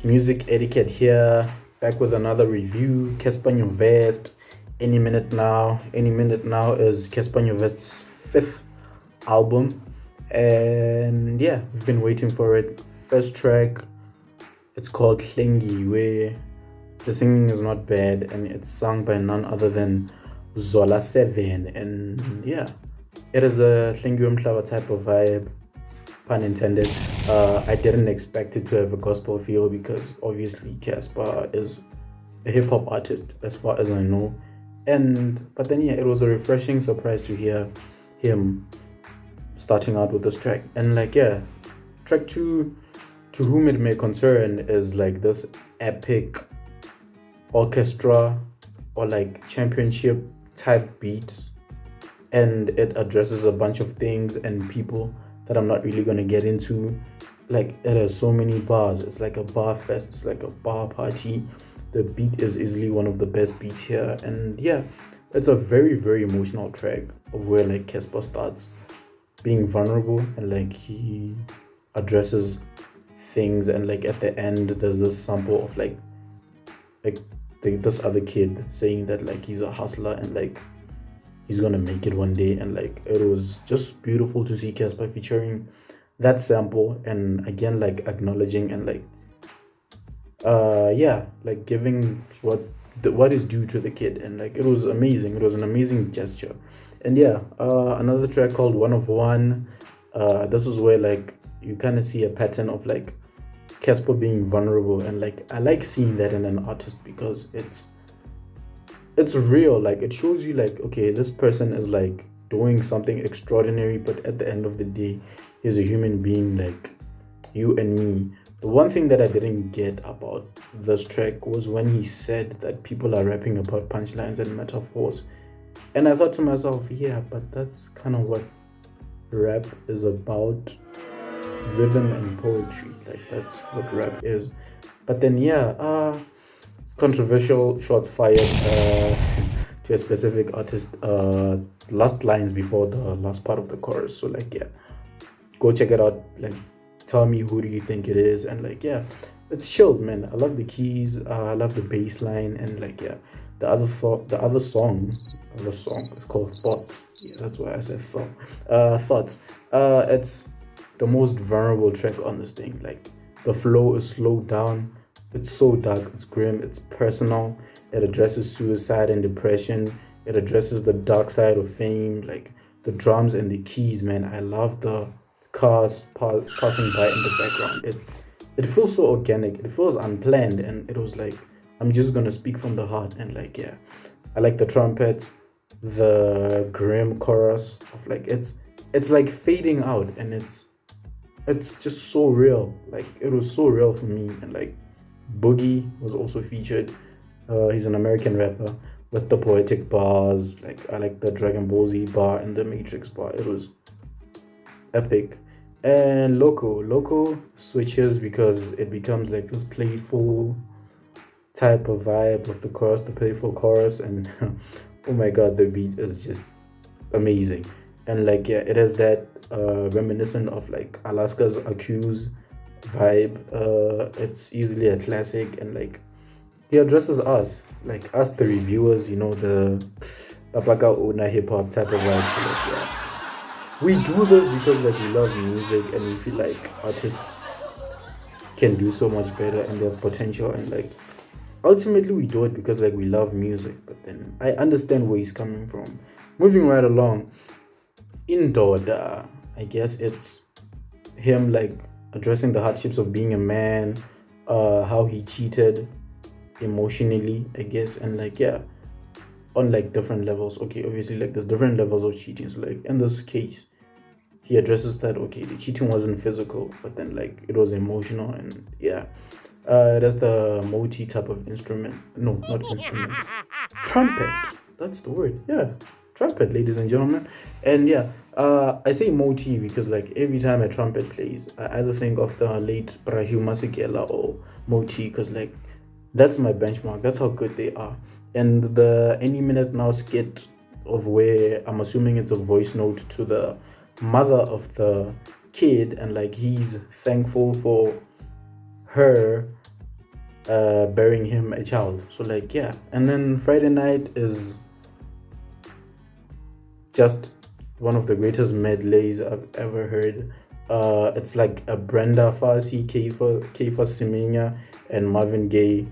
Music etiquette here, back with another review. Cassper Nyovest, Any Minute Now. Any Minute Now is Cassper Nyovest's fifth album, and yeah, we've been waiting for it. First track, it's called Hlengi, where the singing is not bad, and it's sung by none other than Zola 7. And yeah, it is a Hlengi Mhlaba type of vibe, pun intended. I didn't expect it to have a gospel feel because obviously Cassper is a hip hop artist as far as I know. But then yeah, it was a refreshing surprise to hear him starting out with this track. And like yeah, track 2, To Whom It May Concern, is like this epic orchestra or like championship type beat, and it addresses a bunch of things and people that I'm not really gonna get into. Like it has so many bars. It's like a bar fest. It's like a bar party. The beat is easily one of the best beats here, and yeah, it's a very very emotional track of where like Cassper starts being vulnerable and like he addresses things, and like at the end there's this sample of this other kid saying that like he's a hustler and like he's gonna make it one day, and like it was just beautiful to see Cassper featuring that sample, and again like acknowledging and like yeah, like giving what is due to the kid, and like it was amazing. It was an amazing gesture. And yeah, another track called One of One. This is where like you kind of see a pattern of like Cassper being vulnerable, and like I like seeing that in an artist because it's real. Like it shows you like, okay, this person is like doing something extraordinary, but at the end of the day he's a human being like you and me. The one thing that I didn't get about this track was when he said that people are rapping about punchlines and metaphors, and I thought to myself, yeah, but that's kind of what rap is about, rhythm and poetry. Like that's what rap is. But then yeah, controversial shots fired to a specific artist, last lines before the last part of the chorus. So like yeah, go check it out. Like tell me who do you think it is, and like yeah, it's chilled, man. I love the keys, I love the bass line, and like yeah, the other song is called Thoughts. Yeah, that's why I said Thoughts. It's the most vulnerable track on this thing. Like the flow is slowed down. It's so dark, it's grim, it's personal. It addresses suicide and depression. It addresses the dark side of fame. Like the drums and the keys, man. I love the cars passing by in the background. It feels so organic. It feels unplanned, and it was like I'm just gonna speak from the heart. And like yeah, I like the trumpets, the grim chorus of like it's like fading out, and it's just so real. Like it was so real for me. And like Boogie was also featured. He's an American rapper with the poetic bars. Like I like the Dragon Ball Z bar and the Matrix bar. It was epic. And Loco switches because it becomes like this playful type of vibe with the playful chorus, and oh my god, the beat is just amazing. And like yeah, it has that reminiscent of like Alaska's Accuse vibe. It's easily a classic, and like he addresses us, like us the reviewers, you know, the Papaka Ona hip hop type of vibe. So like yeah, we do this because like we love music, and we feel like artists can do so much better and they have potential, and like ultimately we do it because like we love music. But then I understand where he's coming from. Moving right along, Indoda, I guess it's him like addressing the hardships of being a man, how he cheated emotionally, I guess, and like yeah, on like different levels. Okay, obviously like there's different levels of cheating. So like in this case, he addresses that okay, the cheating wasn't physical, but then like it was emotional, and yeah. That's the moti type of instrument. No, not instrument. Trumpet. That's the word. Yeah, trumpet, ladies and gentlemen. And yeah, I say moti because like every time a trumpet plays, I either think of the late Brahim Masekela or moti, because like that's my benchmark. That's how good they are. And the Any Minute Now skit of where I'm assuming it's a voice note to the mother of the kid, and like he's thankful for her bearing him a child. So like yeah, and then Friday Night is just one of the greatest medleys I've ever heard. It's like a Brenda Fassie, Keifa Semenya, and Marvin Gaye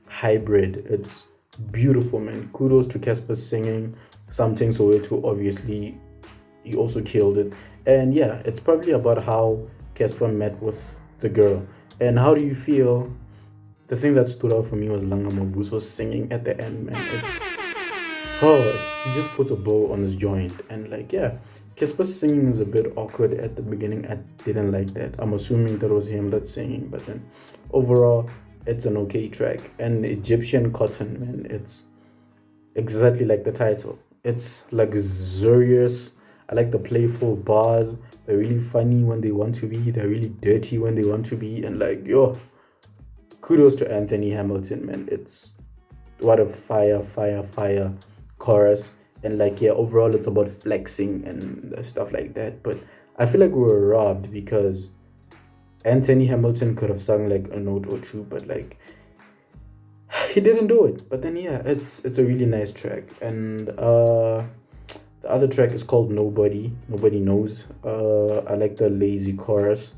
hybrid. It's beautiful, man. Kudos to Casper singing. Something Soweto, obviously, he also killed it. And yeah, it's probably about how Casper met with the girl. And how do you feel? The thing that stood out for me was Langa Mabuso singing at the end, man. It's he just puts a bow on his joint, and like yeah, Casper's singing is a bit awkward at the beginning. I didn't like that. I'm assuming that was him that's singing, but then overall, it's an okay track. And Egyptian Cotton, man, it's exactly like the title. It's luxurious. I like the playful bars. They're really funny when they want to be. They're really dirty when they want to be. And like yo, kudos to Anthony Hamilton, man. It's what a fire chorus. And like yeah, overall it's about flexing and stuff like that. But I feel like we were robbed because Anthony Hamilton could have sung like a note or two, but like he didn't do it. But then yeah, it's a really nice track. And the other track is called Nobody Knows. I like the lazy chorus.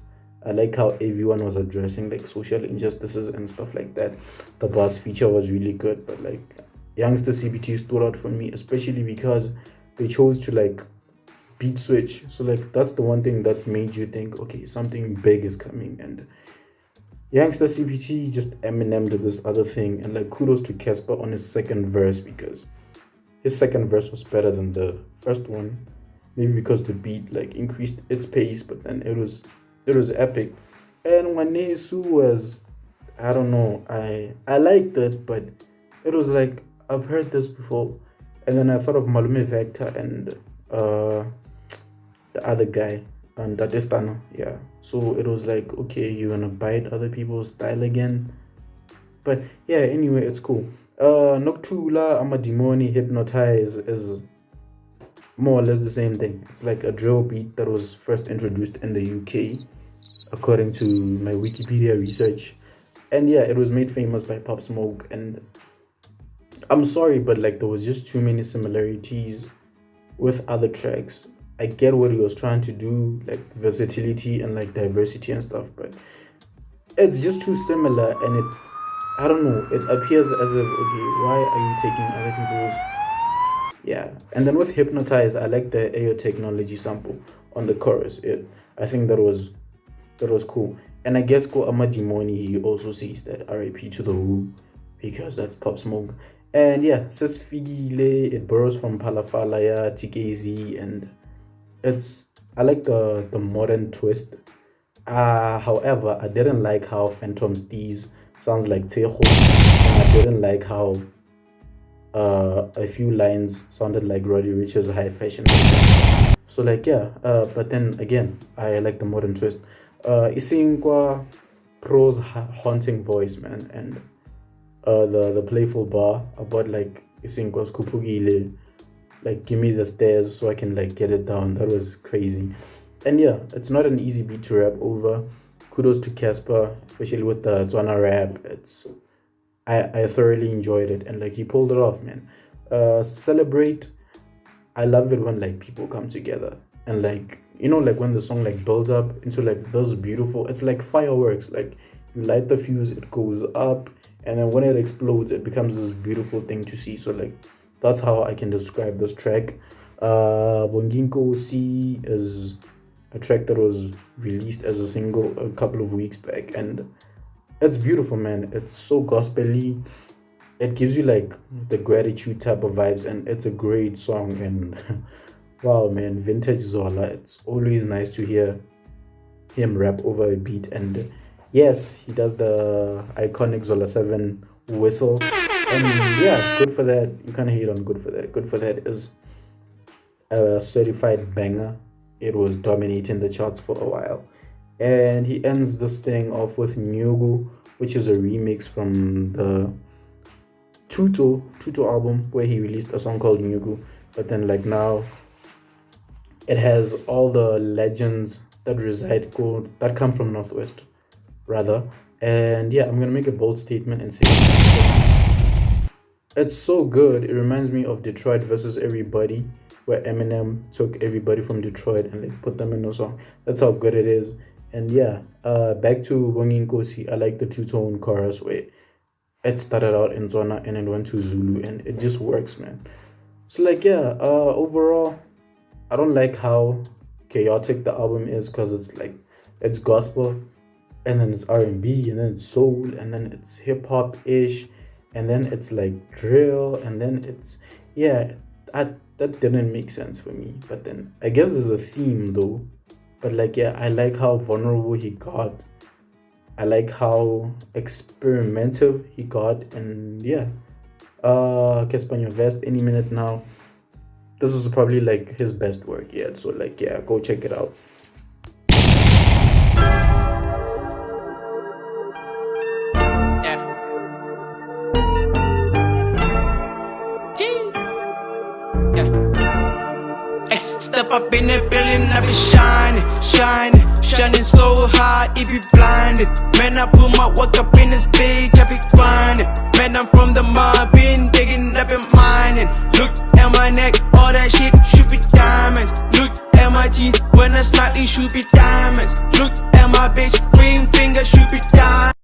I like how everyone was addressing like social injustices and stuff like that. The bass feature was really good, but like Youngster CBT stood out for me, especially because they chose to like beat switch. So like that's the one thing that made you think, okay, something big is coming. And Youngster CBT just Eminem did this other thing, and like kudos to Cassper on his second verse because his second verse was better than the first one. Maybe because the beat like increased its pace, but then it was epic. And Wanesu was, I don't know, I liked it, but it was like I've heard this before. And then I thought of Malume Vector and the other guy and Dadestano. Yeah. So it was like, okay, you're gonna bite other people's style again. But yeah, anyway, it's cool. Noctula Amadimoni Hypnotize is more or less the same thing. It's like a drill beat that was first introduced in the UK, according to my Wikipedia research. And yeah, it was made famous by Pop Smoke. And I'm sorry, but like there was just too many similarities with other tracks. I get what he was trying to do, like versatility and like diversity and stuff, but it's just too similar. And I don't know, it appears as if, okay, why are you taking other people's, yeah. And then with Hypnotize, I like the AO Technology sample on the chorus. I think that was cool. And I guess Ko Amadimoni, he also says that RIP to the Who, because that's Pop Smoke. And yeah, Ses Figile, it borrows from Palafalaya, TKZ, and I like the modern twist. However, I didn't like how Phantom Steez sounds like Tejo, and I didn't like how a few lines sounded like Roddy Rich's High Fashion. So like yeah, but then again, I like the modern twist. Isinkwa Pro's haunting voice, man, and the playful bar about like Isinkwa's Kupugile, like give me the stairs so I can like get it down. That was crazy. And yeah, it's not an easy beat to rap over. Kudos to Cassper, especially with the Tswana rap. I thoroughly enjoyed it, and like he pulled it off, man. Celebrate. I love it when like people come together and like like when the song like builds up into like this beautiful. It's like fireworks. Like you light the fuse, it goes up, and then when it explodes, it becomes this beautiful thing to see. So like that's how I can describe this track. Bonginko C is a track that was released as a single a couple of weeks back, and it's beautiful, man. It's so gospel-y. It gives you like the gratitude type of vibes, and it's a great song. And wow, man, vintage Zola. It's always nice to hear him rap over a beat. And yes, he does the iconic Zola 7 whistle. And yeah, good for that. You can't hate on good for that. Good for that is a certified banger. It was dominating the charts for a while. And he ends this thing off with Nyugu, which is a remix from the Tuto album where he released a song called Nyugu. But then like now it has all the legends that come from Northwest rather. And yeah, I'm gonna make a bold statement and say it's so good. It reminds me of Detroit versus Everybody, where Eminem took everybody from Detroit and like put them in a song. That's how good it is. And yeah, back to Wangin Kosi. I like the two-tone chorus where it started out in Zona and then went to Zulu, and it just works, man. So like yeah, overall, I don't like how chaotic the album is because it's like it's gospel, and then it's R&B, and then it's soul, and then it's hip hop ish, and then it's like drill, and then it's yeah. That didn't make sense for me. But then I guess there's a theme though. But like yeah, I like how vulnerable he got. I like how experimental he got, and yeah. Cassper Nyovest any minute now. This is probably like his best work yet. So like yeah, go check it out. Step up in the building, I be shining so hard, it be blinded. Man, I put my work up in this bitch, I be grinding. Man, I'm from the mud, been digging up and mining. Look at my neck, all that shit should be diamonds. Look at my teeth, when I smile, it should be diamonds. Look at my bitch, green finger should be diamonds.